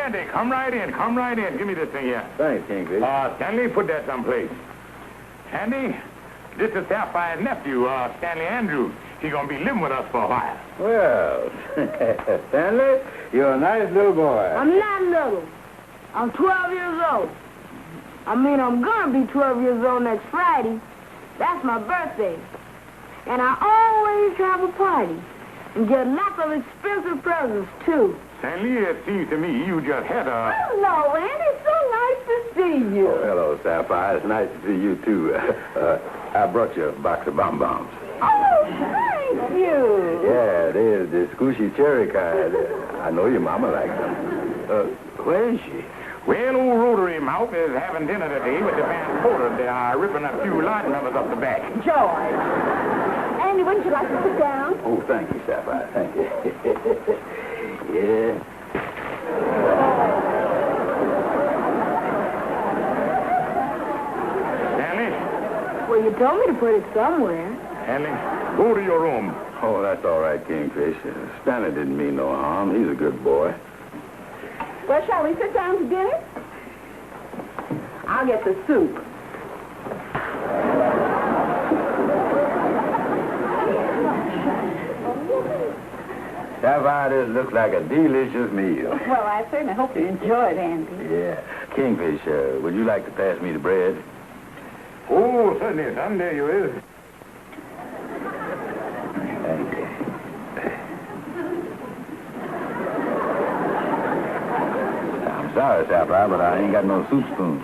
Andy, come right in. Come right in. Give me this thing here. Thanks, Kingfish. Stanley, put that someplace. Andy, this is Sapphire's nephew, Stanley Andrews. He's going to be living with us for a while. Well, Stanley, you're a nice little boy. I'm not little. I'm 12 years old. I mean, I'm going to be 12 years old next Friday. That's my birthday. And I always have a party and get lots of expensive presents, too. Stanley, it seems to me you just had a... Hello, Andy. It's so nice to see you. Oh, hello, Sapphire. It's nice to see you, too. I brought you a box of bonbons. Oh, thank you. Yeah, there's the squishy cherry kind. I know your mama likes them. Where is she? Well, old Rotary Mouth is having dinner today with the band Porter. They are ripping a few line numbers up the back. George. Andy, wouldn't you like to sit down? Oh, thank you, Sapphire. Thank you. Yeah. Stanley? Well, you told me to put it somewhere. Stanley, go to your room. Oh, that's all right, Kingfish. Stanley didn't mean no harm. He's a good boy. Well, shall we sit down to dinner? I'll get the soup. Sapphire, this looks like a delicious meal. Well, I certainly hope you enjoy it, Andy. Yeah. Kingfish, would you like to pass me the bread? Oh, certainly, son. There you is. Thank you. I'm sorry, Sapphire, but I ain't got no soup spoon.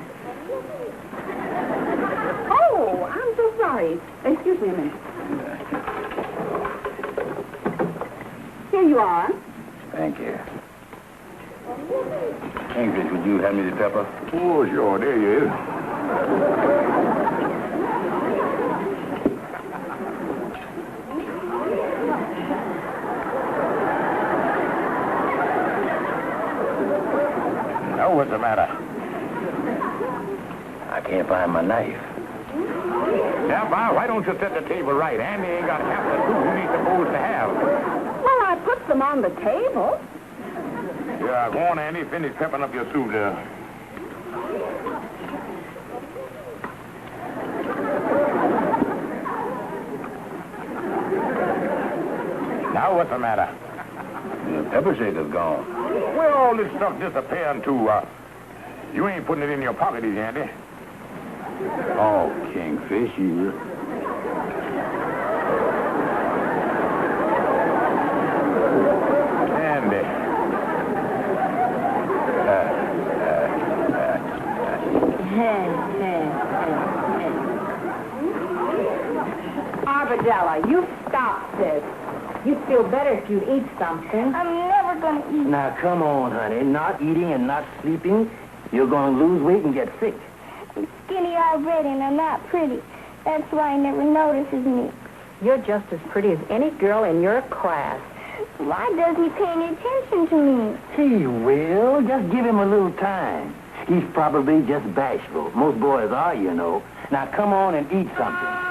Oh, I'm so sorry. Excuse me a minute. Here you are. Thank you. Kingfish, would you hand me the pepper? Oh, sure. There you is. Now, what's the matter? I can't find my knife. Sapphire, why don't you set the table right? Andy ain't got half the food he's supposed to have. Well, I put them on the table. Yeah, go on, Andy. Finish peppering up your soup there. Now, what's the matter? The pepper shaker's gone. Where all this stuff disappearing to? You ain't putting it in your pocket, is you, Andy? Oh, Kingfish, you... Andy. Arbadella, you stop this. You'd feel better if you'd eat something. I'm never going to eat. Now, come on, honey. Not eating and not sleeping, you're going to lose weight and get sick. I'm skinny already and I'm not pretty. That's why he never notices me. You're just as pretty as any girl in your class. Why doesn't he pay any attention to me? He will. Just give him a little time. He's probably just bashful. Most boys are, you know. Now, come on and eat something.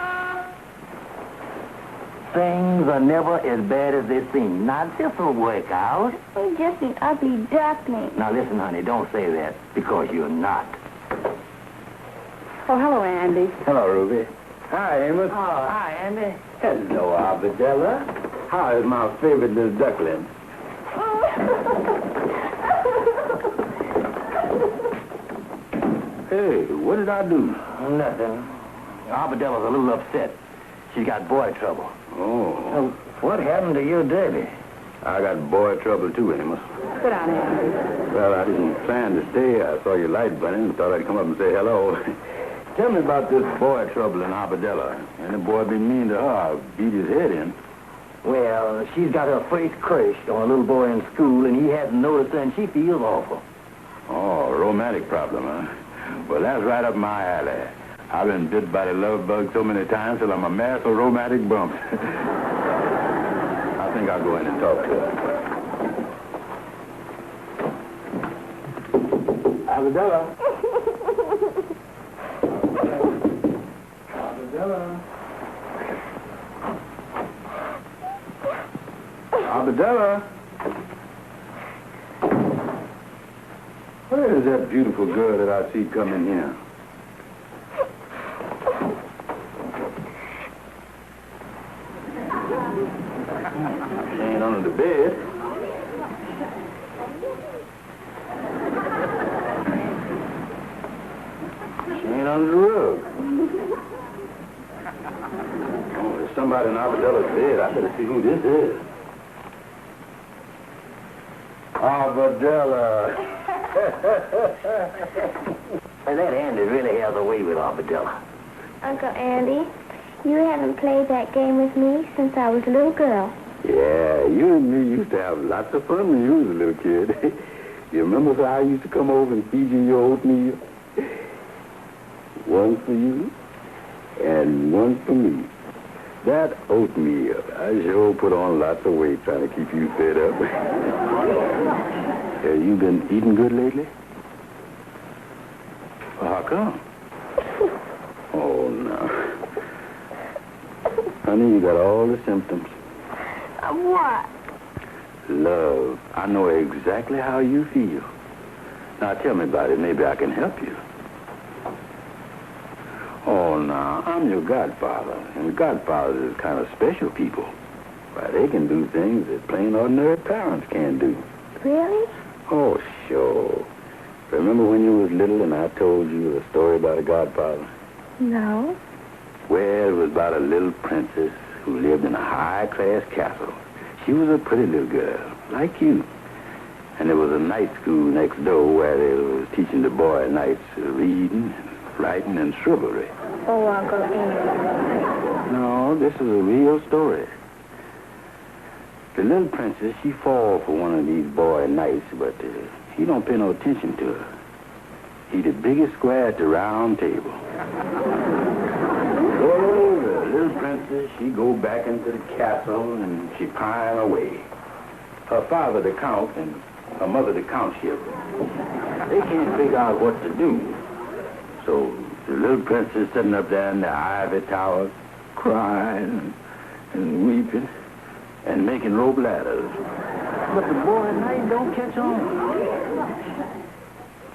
Things are never as bad as they seem. Now, this will work out. He's just an ugly duckling. Now, listen, honey, don't say that, because you're not. Oh, hello, Andy. Hello, Ruby. Hi, Amos. Oh, hi, Andy. Hello, Arbadella. How is my favorite little duckling? Hey, what did I do? Nothing. Arbedella's a little upset. She's got boy trouble. Oh. What happened to your Debbie? I got boy trouble, too, Amos. Sit down, Andy. Well, I didn't plan to stay. I saw your light burning and thought I'd come up and say hello. Tell me about this boy trouble in Arbadella. Any boy be mean to her, I'll beat his head in. Well, she's got her first crush on a little boy in school, and he hasn't noticed her, and she feels awful. Oh, romantic problem, huh? Well, that's right up my alley. I've been bit by the love bug so many times till I'm a mass of romantic bumps. I think I'll go in and talk to her. Arbadella. Arbadella. Arbadella. Where's that beautiful girl that I see coming here? She ain't under the bed. She ain't under the rug. Oh, there's somebody in Arbella's bed. I better see who this is. Arbella. Hey, that Andy really has a way with Arbella. Uncle Andy, you haven't played that game with me since I was a little girl. Yeah, you and me used to have lots of fun when you was a little kid. You remember how I used to come over and feed you your oatmeal? One for you and one for me. That oatmeal, I sure put on lots of weight trying to keep you fed up. Have you been eating good lately? Well, how come? Oh, no. Honey, you got all the symptoms. Of what? Love. I know exactly how you feel. Now, tell me about it. Maybe I can help you. Oh, now, I'm your godfather. And godfathers is kind of special people. Why, they can do things that plain ordinary parents can't do. Really? Oh, sure. Remember when you was little and I told you a story about a godfather? No. Well, it was about a little princess who lived in a high-class castle. She was a pretty little girl, like you. And there was a night school next door where they was teaching the boy knights reading, writing, and chivalry. Oh, Uncle Andy. No, this is a real story. The little princess, she fall for one of these boy knights, but he don't pay no attention to her. He the biggest square at the round table. Oh, the little princess, she go back into the castle and she pine away. Her father, the count, and her mother, the countship, they can't figure out what to do. So the little princess sitting up there in the ivory tower, crying and weeping and making rope ladders. But the boy at night don't catch on.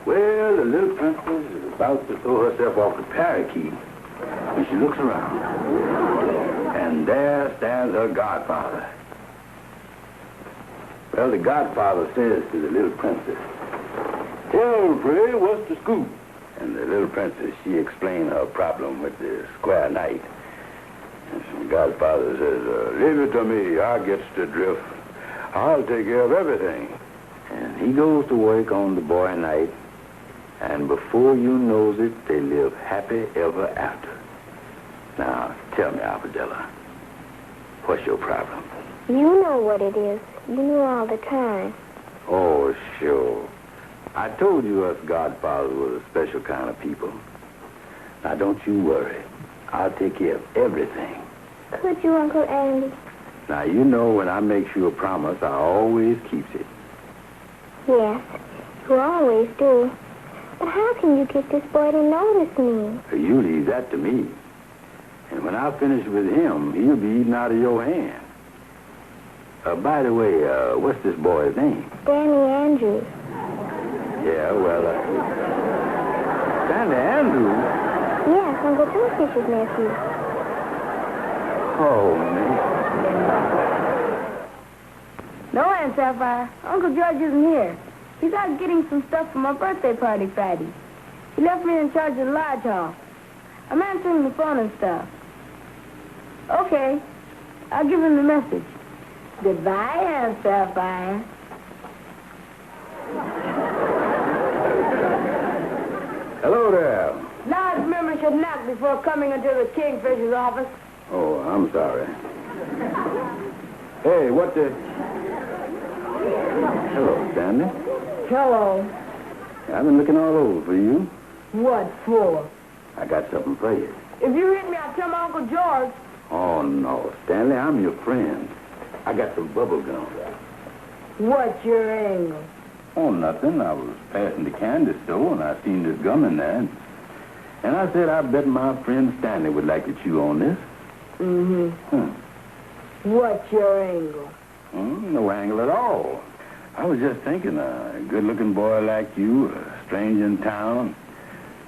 Well, the little princess is about to throw herself off the parakeet when she looks around. And there stands her godfather. Well, the godfather says to the little princess, "Tell, pray, what's the scoop?" And the little princess, she explained her problem with the square knight. And the godfather says, "Leave it to me. I gets the drift. I'll take care of everything." And he goes to work on the boy knight. And before you knows it, they live happy ever after. Now, tell me, Arbella, what's your problem? You know what it is. You knew all the time. Oh, sure. I told you us godfathers were a special kind of people. Now, don't you worry. I'll take care of everything. Could you, Uncle Andy? Now, you know when I make you a promise, I always keeps it. Yes, you always do. But how can you get this boy to notice me? You leave that to me. And when I finish with him, he'll be eating out of your hand. By the way, what's this boy's name? Danny Andrews. Yeah, well, Stanley Andrews? Yes, Uncle Toothfish's nephew. Oh, man. No, Aunt Sapphire. Uncle George isn't here. He's out getting some stuff for my birthday party Friday. He left me in charge of the lodge hall. I'm answering the phone and stuff. Okay. I'll give him the message. Goodbye, Aunt Sapphire. Hello there. Lodge members should knock before coming into the Kingfisher's office. Oh, I'm sorry. Hey, what the... Hello, Stanley. Hello. I've been looking all over for you. What for? I got something for you. If you hit me, I'll tell my Uncle George. Oh, no, Stanley, I'm your friend. I got some bubble gum. What's your angle? Oh, nothing. I was passing the candy store, and I seen this gum in there. And I said, I bet my friend Stanley would like to chew on this. Mm-hmm. What's your angle? No angle at all. I was just thinking, a good-looking boy like you, a stranger in town.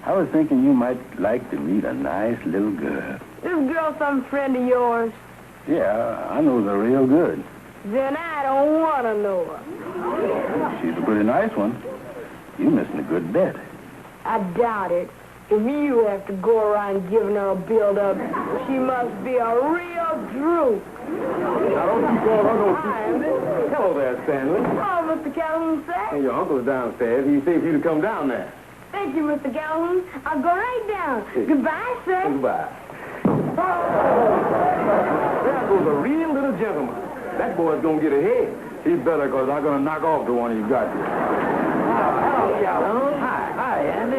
I was thinking you might like to meet a nice little girl. This girl some friend of yours? Yeah, I know her real good. Then I don't want to know her. She's a pretty nice one. You're missing a good bet. I doubt it. If you have to go around giving her a build-up, she must be a real droop. Now, don't you call her no... Hi, Andy. Hello there, Stanley. Oh, Mr. Calhoun, sir. Hey, your uncle's downstairs. He said for you to come down there. Thank you, Mr. Calhoun. I'll go right down. Goodbye, sir. Goodbye. There goes a real little gentleman. That boy's gonna get ahead. He better, because I'm gonna knock off the one he's got here. Hello, Calhoun. Hi, Andy.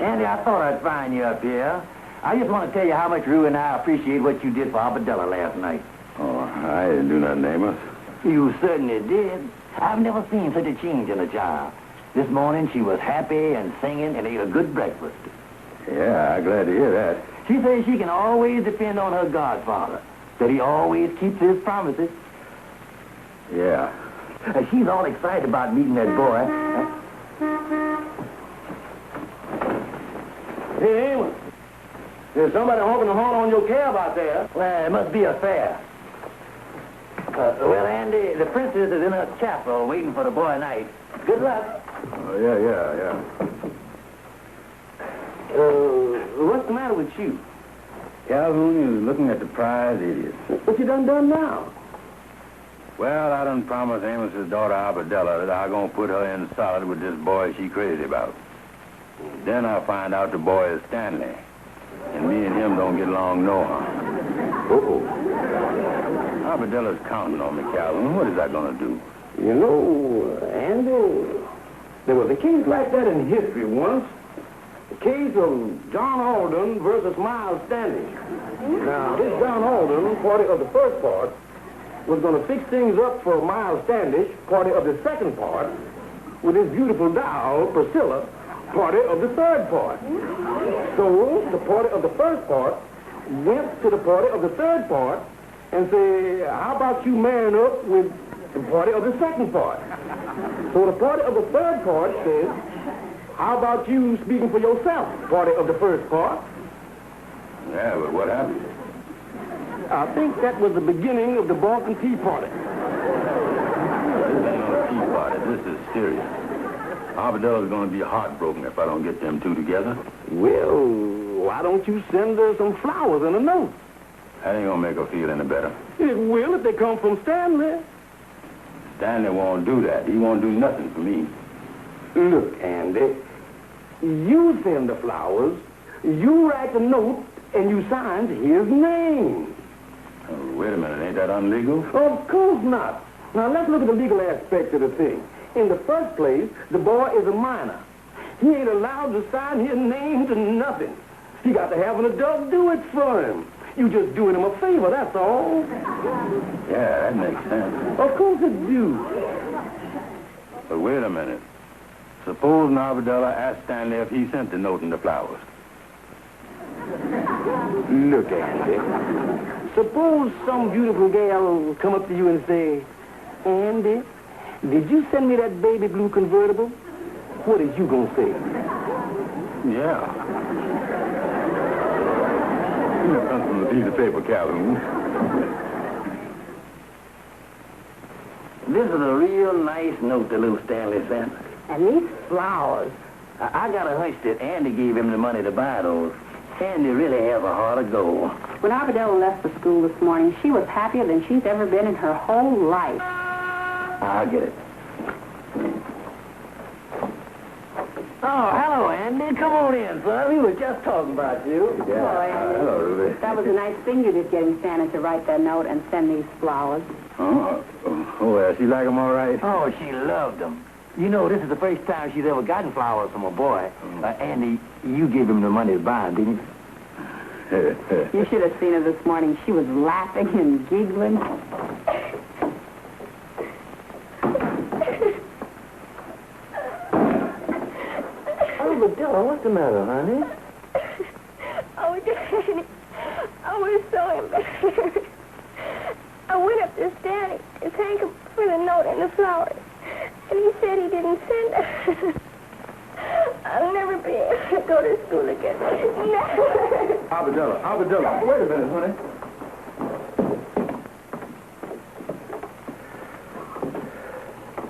Andy, I thought I'd find you up here. I just want to tell you how much Rue and I appreciate what you did for Arbadella last night. Oh, I didn't do nothing, Amos. You certainly did. I've never seen such a change in a child. This morning she was happy and singing and ate a good breakfast. Yeah, I'm glad to hear that. She says she can always depend on her godfather, that he always keeps his promises. Yeah. She's all excited about meeting that boy. Hey, Amos. There's somebody honking the horn on your cab out there. Well, it must be a fair. Well, Andy, the princess is in her chapel waiting for the boy knight. Good luck. Oh, yeah. What's the matter with you? Calhoun is looking at the prize idiot. What you done now? Well, I done promised Amos's daughter Arbadella that I'm going to put her in solid with this boy she crazy about. Then I'll find out the boy is Stanley. And me and him don't get along no how. Uh-oh. Arbedella's counting on me, Calhoun. What is that going to do? You know, Andy, there was a case like that in history once. The case of John Alden versus Miles Standish. Now, this John Alden, party of the first part, was going to fix things up for Miles Standish, party of the second part, with his beautiful doll, Priscilla, party of the third part. So, the party of the first part went to the party of the third part and say, how about you marrying up with the party of the second part? So the party of the third part says, how about you speaking for yourself, party of the first part? Yeah, but what happened? I think that was the beginning of the Balkan Tea Party. This ain't no tea party. This is serious. Arbedella's going to be heartbroken if I don't get them two together. Well, why don't you send her some flowers and a note? That ain't going to make her feel any better. It will if they come from Stanley. Stanley won't do that. He won't do nothing for me. Look, Andy, you send the flowers, you write the note, and you sign his name. Oh, wait a minute. Ain't that illegal? Of course not. Now, let's look at the legal aspect of the thing. In the first place, the boy is a minor. He ain't allowed to sign his name to nothing. He got to have an adult do it for him. You just doing him a favor, that's all. Yeah, that makes sense. Of course it do. But wait a minute. Suppose Arbadella asked Stanley if he sent the note and the flowers. Look, Andy. Suppose some beautiful gal will come up to you and say, Andy, did you send me that baby blue convertible? What is you gonna say? Yeah. Here comes from the piece of paper, Calhoun. This is a real nice note that little Stanley sent. And these flowers. I got a hunch that Andy gave him the money to buy those. Andy really has a heart of gold. When Arbadella left for school this morning, she was happier than she's ever been in her whole life. I'll get it. Oh, hello, Andy. Come on in, son. We were just talking about you. Hello, Ruby. That was a nice thing you did getting Santa to write that note and send these flowers. Oh, well, she like them all right? Oh, she loved them. You know, this is the first time she's ever gotten flowers from a boy. Andy, you gave him the money to buy them, didn't you? You should have seen her this morning. She was laughing and giggling. Arbadella, what's the matter, honey? Oh, Daddy, I was so embarrassed. I went up to Stanley to thank him for the note and the flowers, and he said he didn't send them. never be able to go to school again. Never. Abadella, wait a minute, honey.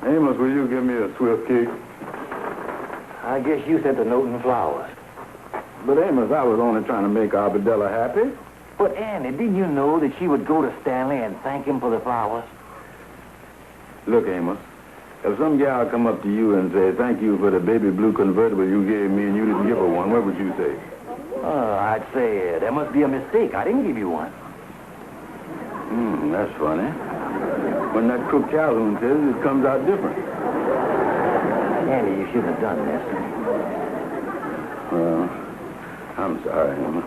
Amos, will you give me a Swift cake? I guess you sent the note and flowers. But Amos, I was only trying to make Abadella happy. But, Annie, didn't you know that she would go to Stanley and thank him for the flowers? Look, Amos, if some gal come up to you and say, thank you for the baby blue convertible you gave me and you didn't give her one, what would you say? I'd say there must be a mistake. I didn't give you one. That's funny. When that crook Calhoun says it, it comes out different. Andy, you shouldn't have done this. Well, I'm sorry, Amos.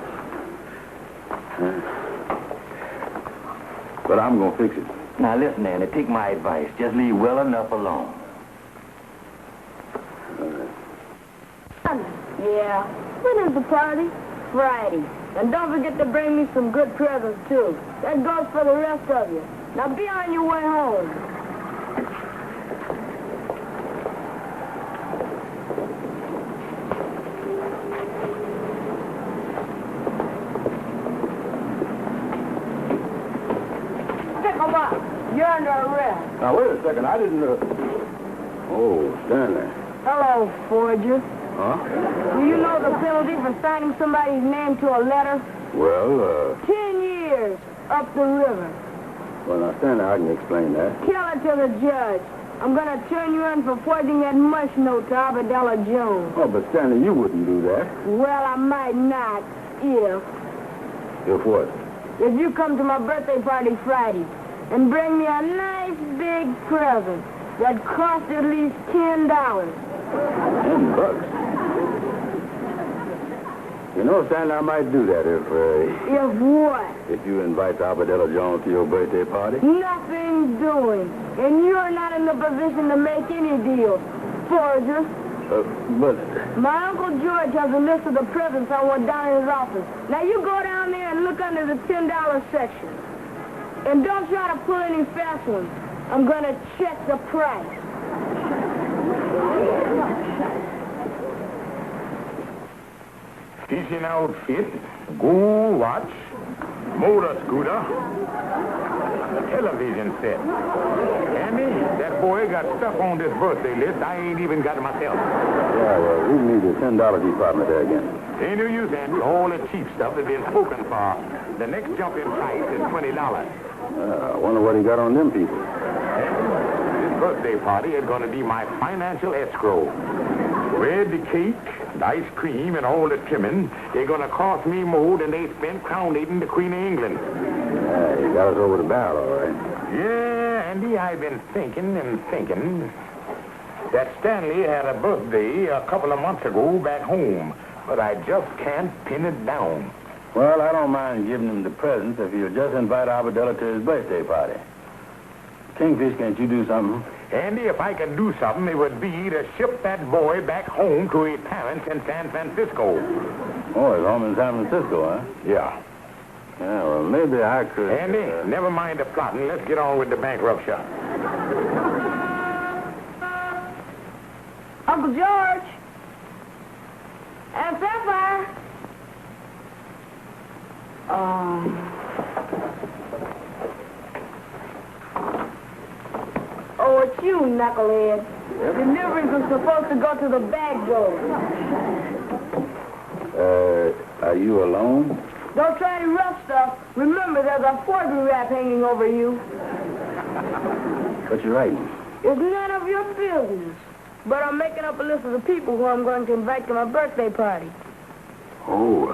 But I'm going to fix it. Now, listen, Andy, take my advice. Just leave well enough alone. All right. Yeah. When is the party? Friday. And don't forget to bring me some good presents, too. That goes for the rest of you. Now be on your way home. Pick 'em up. You're under arrest. Now, wait a second. I didn't... Oh, Stanley. Hello, forger. Huh? Do you know the penalty for signing somebody's name to a letter? Well, 10 years up the river. Well, now, Stanley, I can explain that. Tell it to the judge. I'm going to turn you in for forging that mush note to Abadella Jones. Oh, but Stanley, you wouldn't do that. Well, I might not, if what? if you come to my birthday party Friday and bring me a nice big present that costs at least $10. $10? You know, Stanley, I might do that if what? if you invite Abadella Jones to your birthday party. Nothing doing. And you're not in the position to make any deal, forger. But... My Uncle George has a list of the presents I want down in his office. Now you go down there and look under the $10 section. And don't try to pull any fast ones. I'm going to check the price. Fishing outfit, gold watch, motor scooter, television set. Andy, that boy got stuff on this birthday list I ain't even got myself. Yeah, well, we need the $10 department there again. Ain't no use, Andy. All the cheap stuff has been spoken for. The next jump in price is $20. I wonder what he got on them people. This birthday party is going to be my financial escrow. With the cake, the ice cream, and all the trimming, they're going to cost me more than they spent crowning the Queen of England. Yeah, you got us over the barrel, all right. Yeah, Andy, I've been thinking and thinking that Stanley had a birthday a couple of months ago back home, but I just can't pin it down. Well, I don't mind giving him the presents if he'll just invite Abadella to his birthday party. Kingfish, can't you do something? Andy, if I could do something, it would be to ship that boy back home to his parents in San Francisco. Oh, he's home in San Francisco, huh? Yeah. Yeah, well, maybe I could... Andy, never mind the plotting. Let's get on with the bankruptcy. Uncle George. And Sapphire. Oh, it's you, knucklehead. Yep. Deliveries are supposed to go to the bag gold. Are you alone? Don't try any rough stuff. Remember, there's a forgery rap hanging over you. What you writing? It's none of your business. But I'm making up a list of the people who I'm going to invite to my birthday party. Oh,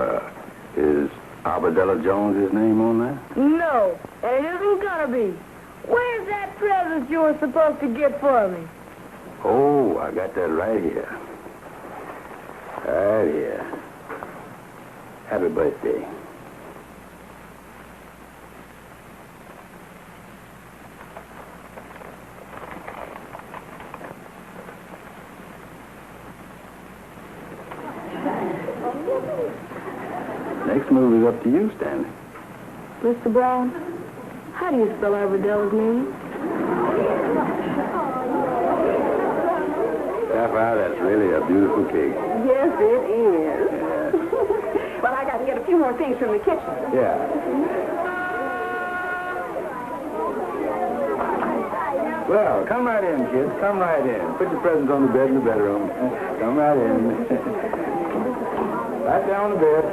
is Abadella Jones his name on that? No, and it isn't gonna be. Where's that present you were supposed to get for me? Oh, I got that right here. Right here. Happy birthday. Next move is up to you, Stanley. Mr. Brown, how do you spell Abadella's name? Sapphire, that's really a beautiful cake. Yes, it is. Well, I got to get a few more things from the kitchen. Yeah. Well, come right in, kids. Come right in. Put your presents on the bed in the bedroom. Come right in. Right down on the bed.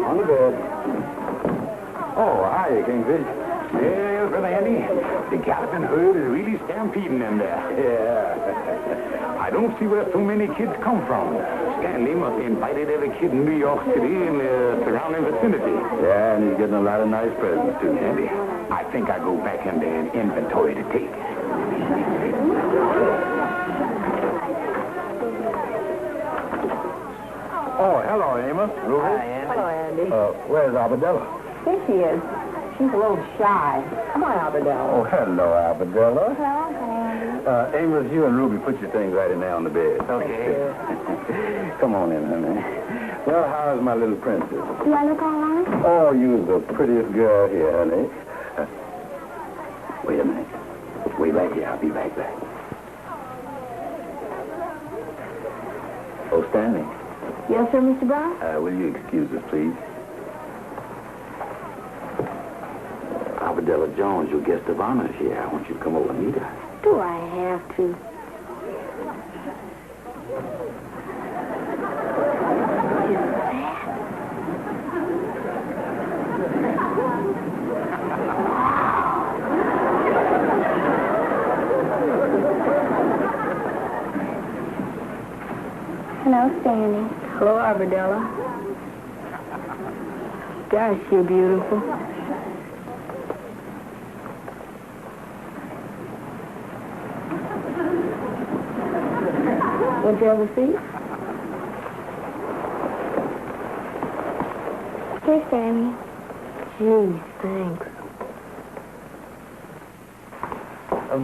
On the bed. Oh, hiya, Kingfish. Well, Brother Andy, the galloping herd is really stampeding in there. Yeah. I don't see where so many kids come from. Stanley must have invited every kid in New York City and the surrounding vicinity. Yeah, and he's getting a lot of nice presents, too. Andy, I think I go back into an inventory to take. Oh, hello, Amos. Ruby. Hi, Andy. Hello, Andy. Where's Abadella? Here she is. She's a little shy. Come on, Alberdella. Oh, hello, Abadella. Hello, Andy. Amos, you and Ruby put your things right in there on the bed. Okay. Come on in, honey. Well, how's my little princess? Do I look all right? Oh, you're the prettiest girl here, honey. Wait a minute. Wait back here. I'll be back. Oh, Stanley, Yes, sir, Mr. Brown? will you excuse us, please? Abadella Jones, your guest of honor is here. I want you to come over and meet her. Do I have to? Hello, Stanley. Hello, Arbadella. Gosh, you're beautiful. Want you have a seat? Here, Stanley. Gee, thanks.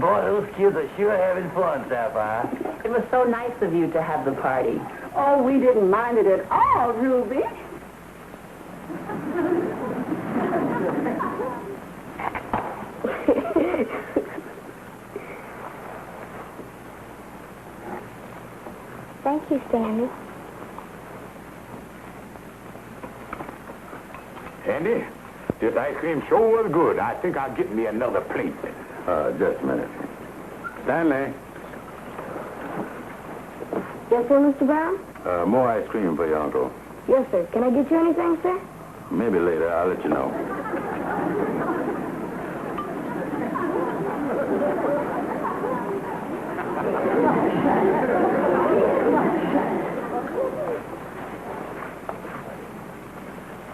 Boy, those kids are sure having fun, Sapphire. It was so nice of you to have the party. Oh, we didn't mind it at all, Ruby. Thank you, Stanley. Andy, this ice cream sure was good. I think I'll get me another plate. Just a minute. Stanley, Yes, sir, Mr. Brown? more ice cream for your uncle. Yes, sir. Can I get you anything, sir? Maybe later. I'll let you know.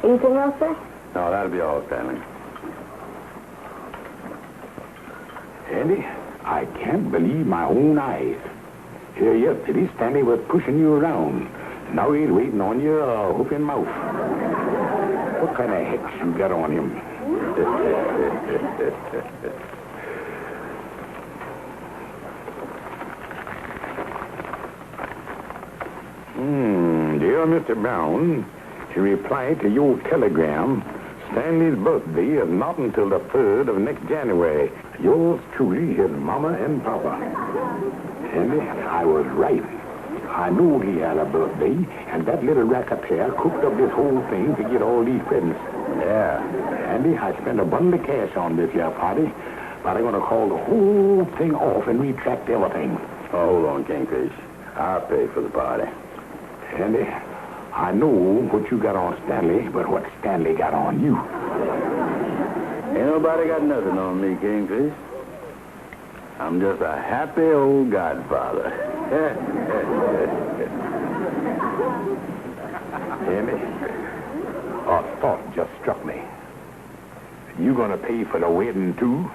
Anything else, sir? No, that'll be all, Stanley. Andy, I can't believe my own eyes. Here yesterday, Stanley was pushing you around. Now he's waiting on your hoof and mouth. What kind of hex you got on him? Dear Mr. Brown, in reply to your telegram, Stanley's birthday is not until the 3rd of next January. Yours truly, his mama and papa. Andy, I was right. I knew he had a birthday, and that little racketeer cooked up this whole thing to get all these presents. Yeah. Andy, I spent a bundle of cash on this here party, but I'm going to call the whole thing off and retract everything. Oh, hold on, Kingfish. I'll pay for the party. Andy, I know what you got on Stanley, but what Stanley got on you. Ain't nobody got nothing on me, Kingfish. I'm just a happy old godfather. Andy, a thought just struck me. You gonna pay for the wedding, too?